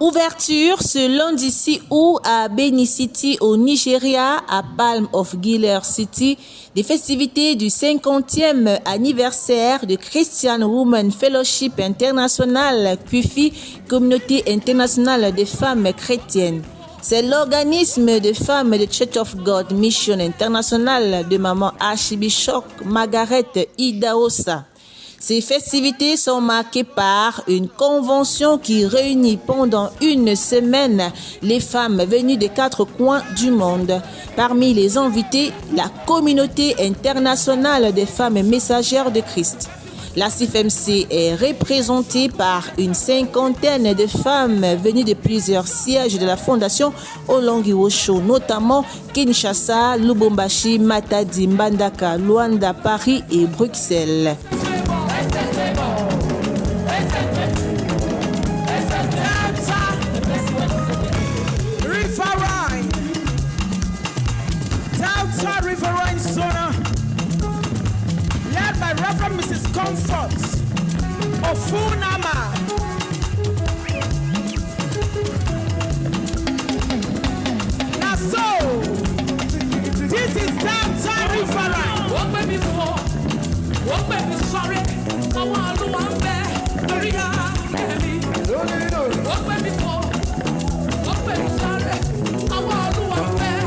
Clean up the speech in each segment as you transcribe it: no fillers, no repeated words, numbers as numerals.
Ouverture ce lundi 6 août à Benin City au Nigeria, à Palm of Gilead City, des festivités du 50e anniversaire de Christian Women Fellowship International, CUFI, Communauté internationale des femmes chrétiennes. C'est l'organisme de femmes de Church of God Mission International de Maman Archbishop Margaret Idahosa. Ces festivités sont marquées par une convention qui réunit pendant une semaine les femmes venues des 4 coins du monde. Parmi les invités, la communauté internationale des femmes messagères de Christ. La CIFMC est représentée par une 50aine de femmes venues de plusieurs sièges de la Fondation Olongi Osho, notamment Kinshasa, Lubumbashi, Matadi, Mbandaka, Luanda, Paris et Bruxelles. Reverend Mrs. Comfort of Funama. Now so, this is downtown Riverine. What may be for, what may be sorry, I want to one bed, what may be for, what may be sorry, I want to one bed,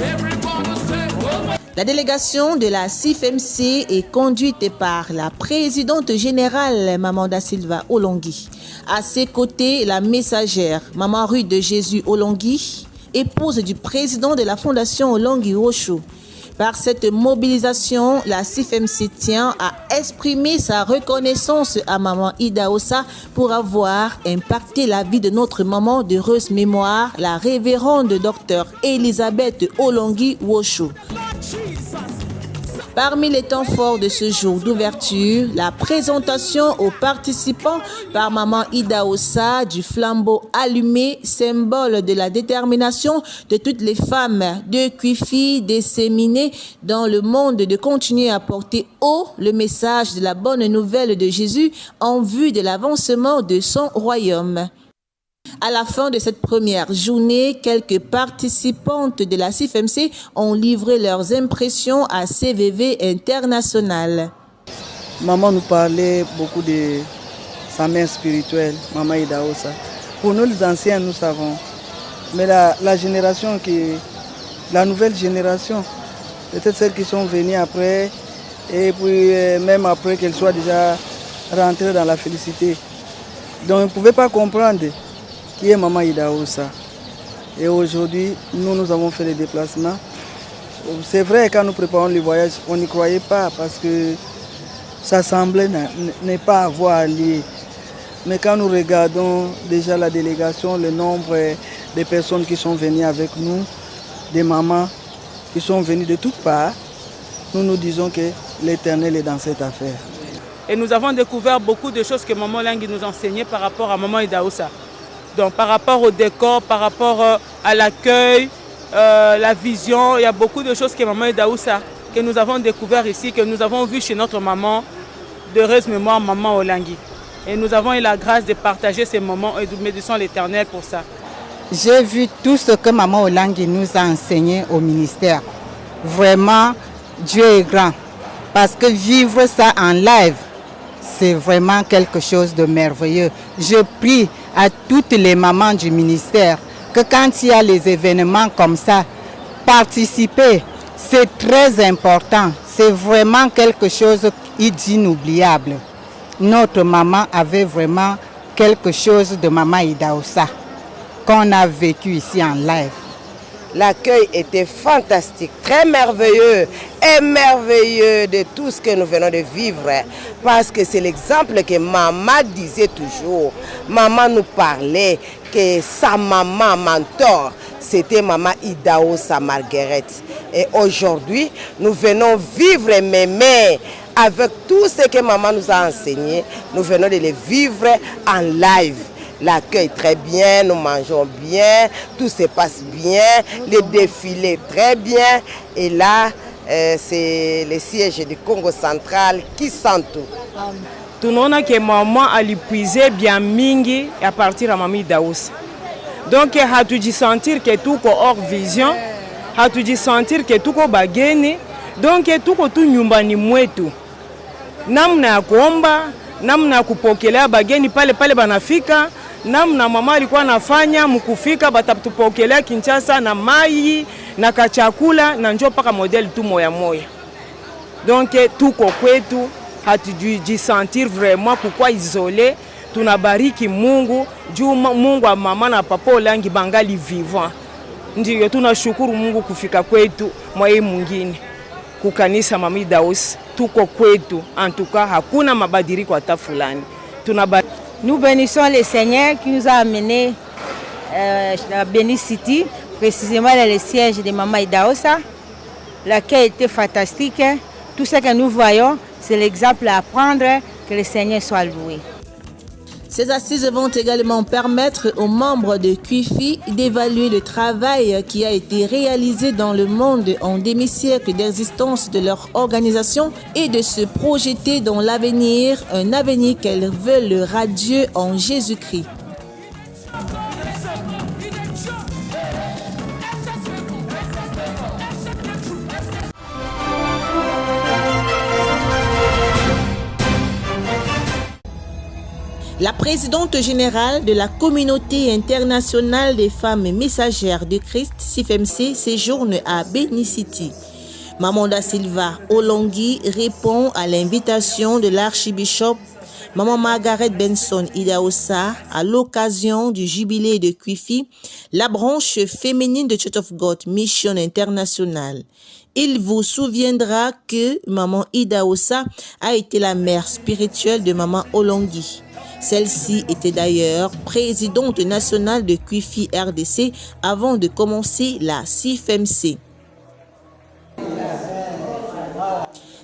everybody say, oh. La délégation de la CIFMC est conduite par la présidente générale Maman Da Silva Olongi. À ses côtés, la messagère Maman Ruth de Jésus Olongi, épouse du président de la Fondation Olongi Osho. Par cette mobilisation, la CIFMC tient à exprimer sa reconnaissance à Maman Idahosa pour avoir impacté la vie de notre maman d'heureuse mémoire, la révérende docteur Elisabeth Olongi Osho. Parmi les temps forts de ce jour d'ouverture, la présentation aux participants par Maman Idahosa du flambeau allumé, symbole de la détermination de toutes les femmes de CUFI disséminées dans le monde de continuer à porter haut le message de la bonne nouvelle de Jésus en vue de l'avancement de son royaume. À la fin de cette première journée, quelques participantes de la CIFMC ont livré leurs impressions à CVV International. Maman nous parlait beaucoup de sa mère spirituelle, Maman Idahosa. Pour nous les anciens, nous savons. Mais la génération la nouvelle génération, peut-être celles qui sont venues après, et puis même après qu'elles soient déjà rentrées dans la félicité. Donc on ne pouvait pas comprendre qui est Maman Idahosa. Et aujourd'hui, nous avons fait les déplacements. C'est vrai, quand nous préparons le voyage, on n'y croyait pas parce que ça semblait ne pas avoir lieu. Mais quand nous regardons déjà la délégation, le nombre de personnes qui sont venues avec nous, des mamans qui sont venues de toutes parts, nous nous disons que l'Éternel est dans cette affaire. Et nous avons découvert beaucoup de choses que Maman Olongi nous enseignait par rapport à Maman Idahosa. Donc par rapport au décor, par rapport à l'accueil, la vision, il y a beaucoup de choses que Maman Idahosa, que nous avons découvert ici, que nous avons vu chez notre maman, d'heureuse mémoire, Maman Olongi. Et nous avons eu la grâce de partager ces moments et nous bénissons l'Éternel pour ça. J'ai vu tout ce que Maman Olongi nous a enseigné au ministère. Vraiment, Dieu est grand. Parce que vivre ça en live, c'est vraiment quelque chose de merveilleux. Je prie à toutes les mamans du ministère que quand il y a les événements comme ça, participer, c'est très important. C'est vraiment quelque chose d'inoubliable. Notre maman avait vraiment quelque chose de Maman Idahosa qu'on a vécu ici en live. L'accueil était fantastique, très merveilleux, émerveilleux de tout ce que nous venons de vivre. Parce que c'est l'exemple que maman disait toujours. Maman nous parlait que sa maman mentor, c'était Maman Idahosa Margaret. Et aujourd'hui, nous venons vivre mémé avec tout ce que maman nous a enseigné. Nous venons de le vivre en live. L'accueil très bien, nous mangeons bien, tout se passe bien, les défilés très bien. Et là, c'est le siège du Congo central qui sent tout. tunaona que maman alipuise bien mingi à partir ya Mama Idaousa. Donc hatujisentir que tuko hors vision, hatujisentir que tuko bageni, donc tuko tu nyumbani mwetu. Namna ya kuomba, namna ya kupokelea bageni pale pale banafika, namna mama alikuwa anafanya mkufika batatupokelea Kinshasa na mai na kachakula na njoo paka model tu moya moya. Donc tuko kwetu, hatujisentir vraiment pourquoi isolé. Tunabariki Mungu juu Mungu wa mama na papa Olangi bangali vivant. Ndiyo tunashukuru Mungu kufika kwetu mwae mwingine kukanisa Mama Idaousa. Tuko kwetu, en tout cas hakuna mabadiriko hata fulani. Nous bénissons le Seigneur qui nous a amenés à Béni City, précisément dans le siège de Mama Idaousa. L'accueil était fantastique. Tout ce que nous voyons, c'est l'exemple à prendre. Que le Seigneur soit loué. Ces assises vont également permettre aux membres de QIFI d'évaluer le travail qui a été réalisé dans le monde en demi-siècle d'existence de leur organisation et de se projeter dans l'avenir, un avenir qu'elles veulent radieux en Jésus-Christ. La présidente générale de la communauté internationale des femmes messagères de Christ, CIFMC, séjourne à Béni City. Maman da Silva Olangi répond à l'invitation de l'archibishop Maman Margaret Benson Idaousa à l'occasion du jubilé de QIFI, la branche féminine de Church of God Mission International. Il vous souviendra que Maman Idaousa a été la mère spirituelle de Maman Olangi. Celle-ci était d'ailleurs présidente nationale de QIFI RDC avant de commencer la CIFMC.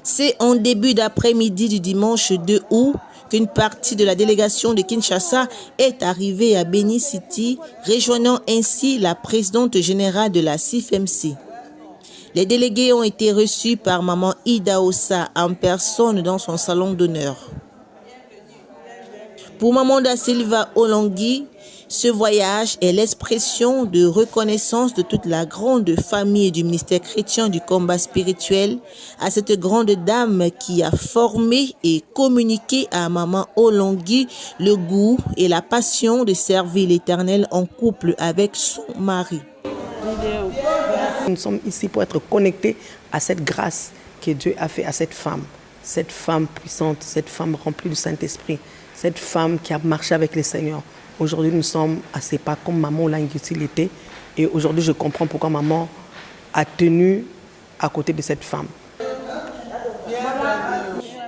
C'est en début d'après-midi du dimanche 2 août qu'une partie de la délégation de Kinshasa est arrivée à Béni City, rejoignant ainsi la présidente générale de la CIFMC. Les délégués ont été reçus par Maman Idaousa en personne dans son salon d'honneur. Pour Maman da Silva Olangi, ce voyage est l'expression de reconnaissance de toute la grande famille du ministère chrétien du combat spirituel à cette grande dame qui a formé et communiqué à Maman Olangi le goût et la passion de servir l'Éternel en couple avec son mari. Nous sommes ici pour être connectés à cette grâce que Dieu a fait à cette femme puissante, cette femme remplie du Saint-Esprit. Cette femme qui a marché avec le Seigneur. Aujourd'hui, nous sommes à ses pas comme Maman Olangi était. Et aujourd'hui, je comprends pourquoi Maman a tenu à côté de cette femme.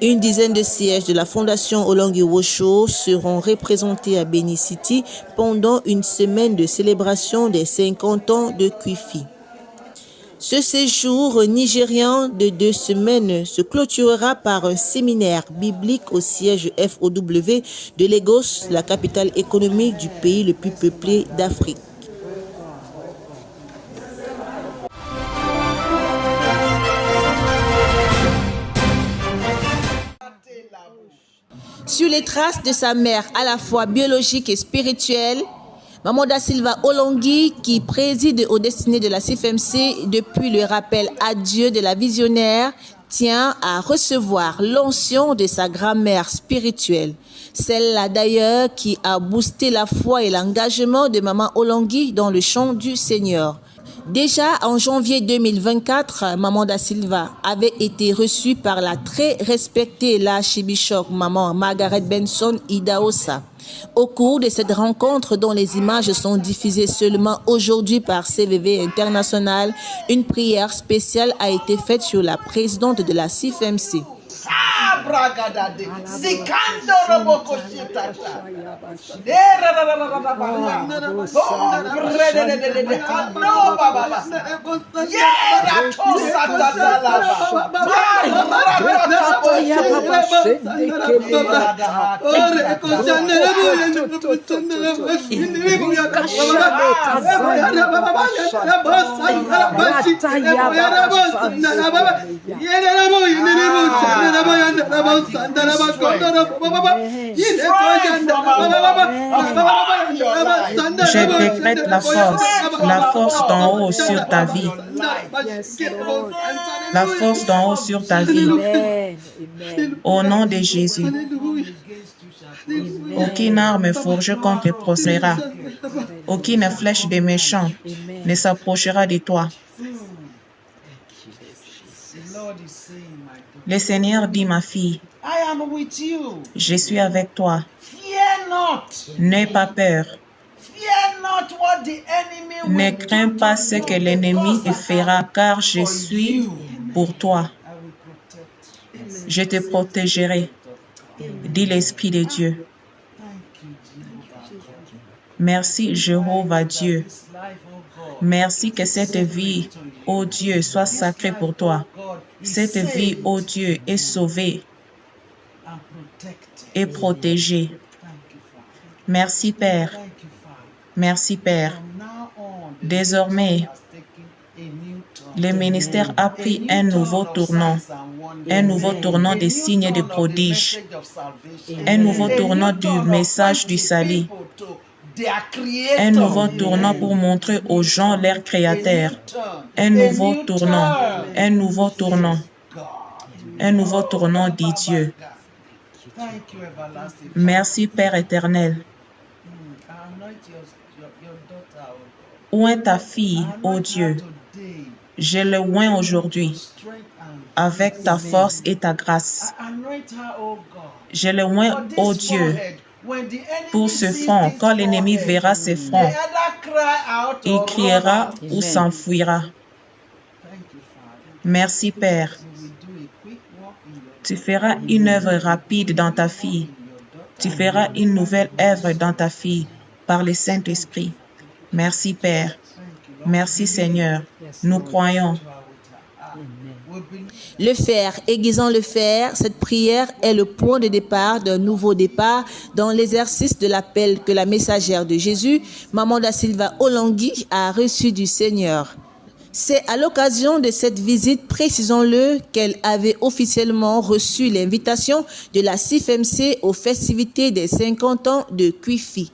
Une dizaine de sièges de la Fondation Olangi Wosho seront représentés à Béni City pendant une semaine de célébration des 50 ans de QIFI. Ce séjour nigérian de 2 semaines se clôturera par un séminaire biblique au siège FOW de Lagos, la capitale économique du pays le plus peuplé d'Afrique. Sur les traces de sa mère à la fois biologique et spirituelle, Maman da Silva Olangi, qui préside aux destinées de la CIFMC depuis le rappel à Dieu de la visionnaire, tient à recevoir l'onction de sa grand-mère spirituelle. Celle-là d'ailleurs qui a boosté la foi et l'engagement de Maman Olangi dans le champ du Seigneur. Déjà en janvier 2024, Maman da Silva avait été reçue par la très respectée l'archibishop Maman Margaret Benson Idaousa. Au cours de cette rencontre dont les images sont diffusées seulement aujourd'hui par CVV International, une prière spéciale a été faite sur la présidente de la CIFMC. Je décrète la force d'en haut sur ta vie. La force d'en haut sur ta vie. Au nom de Jésus. Aucune arme forgée contre te prospérera. Aucune flèche des méchants ne s'approchera de toi. Le Seigneur dit, ma fille, je suis avec toi. N'aie pas peur. Ne crains pas ce que l'ennemi te fera, car je suis pour toi. Je te protégerai, dit l'Esprit de Dieu. Merci, Jéhovah Dieu. Merci que cette vie, ô Dieu, soit sacrée pour toi. Cette vie, ô Dieu, est sauvée et protégée. Merci, Père. Merci, Père. Désormais, le ministère a pris un nouveau tournant des signes et des prodiges, un nouveau tournant du message du salut, un nouveau tournant pour montrer aux gens leur Créateur, un nouveau tournant, dit Dieu. Merci, Père éternel. Où est ta fille, ô Dieu? Je le oins aujourd'hui avec ta force et ta grâce. Je le oins, ô Dieu, pour ce front. Quand l'ennemi verra ce front, il criera ou s'enfuira. Merci, Père. Tu feras une œuvre rapide dans ta fille. Tu feras une nouvelle œuvre dans ta fille par le Saint-Esprit. Merci, Père. Merci, Seigneur. Nous croyons. Le fer, aiguisant le fer, cette prière est le point de départ d'un nouveau départ dans l'exercice de l'appel que la messagère de Jésus, Maman da Silva Olangui, a reçu du Seigneur. C'est à l'occasion de cette visite, précisons-le, qu'elle avait officiellement reçu l'invitation de la CIFMC aux festivités des 50 ans de Cuifi.